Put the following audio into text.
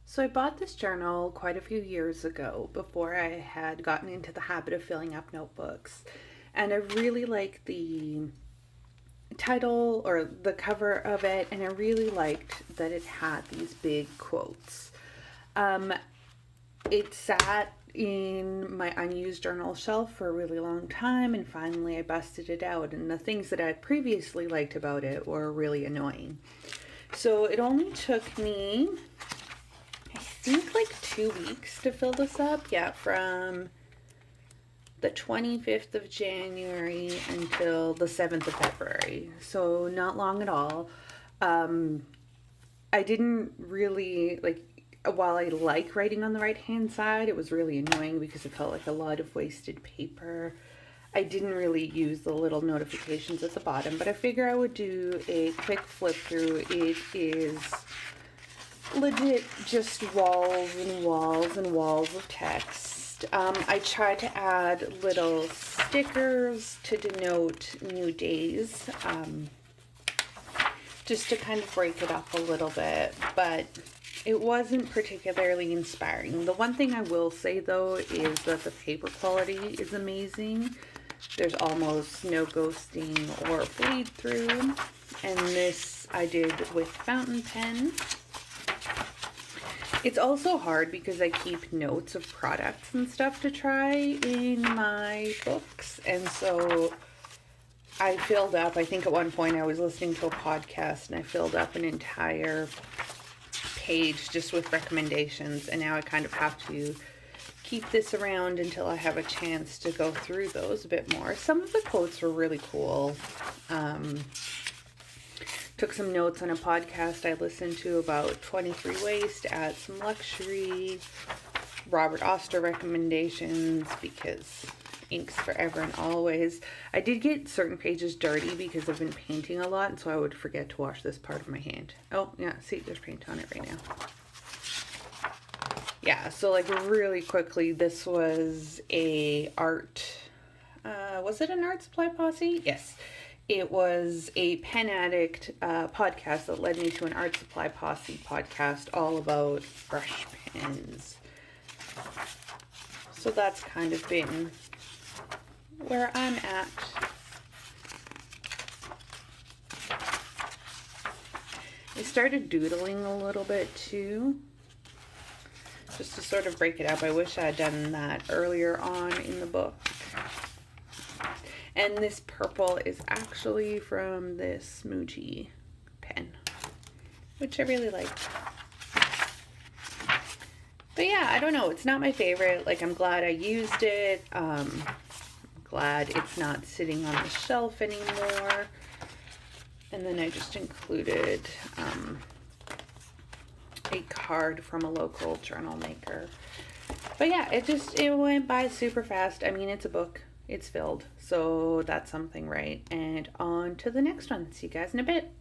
So I bought this journal quite a few years ago before I had gotten into the habit of filling up notebooks. And I really like the title or the cover of it, and I really liked that it had these big quotes. Um, it sat in my unused journal shelf for a really long time, and finally I busted it out. And the things that I had previously liked about it were really annoying. So it only took me, I think, like 2 weeks to fill this up. Yeah, from the 25th of January until the 7th of February. So not long at all. Um, I didn't really like, while I like writing on the right hand side, it was really annoying because it felt like a lot of wasted paper. I didn't really use the little notifications at the bottom, but I figure I would do a quick flip through. It is legit just walls and walls and walls of text. I tried to add little stickers to denote new days, just to kind of break it up a little bit, but it wasn't particularly inspiring. The one thing I will say though is that the paper quality is amazing. There's almost no ghosting or bleed through, and this I did with fountain pen. It's also hard because I keep notes of products and stuff to try in my books. And so I filled up, I think at one point I was listening to a podcast and I filled up an entire page just with recommendations. And now I kind of have to keep this around until I have a chance to go through those a bit more. Some of the quotes were really cool. Took some notes on a podcast I listened to about 23 ways to add some luxury, Robert Oster recommendations, because ink's forever and always. I did get certain pages dirty because I've been painting a lot, and so I would forget to wash this part of my hand. Oh, yeah, see, there's paint on it right now. Yeah, so like really quickly, this was a art, was it an art supply posse? Yes. It was a pen addict podcast that led me to an art supply posse podcast all about brush pens. So that's kind of been where I'm at. I started doodling a little bit too, just to sort of break it up. I wish I had done that earlier on in the book. And this purple is actually from this Muji pen, which I really like. But yeah, I don't know. It's not my favorite. Like, I'm glad I used it. I'm glad it's not sitting on the shelf anymore. And then I just included a card from a local journal maker. But yeah, it went by super fast. I mean, it's a book. It's filled, so that's something, right? And on to the next one. See you guys in a bit.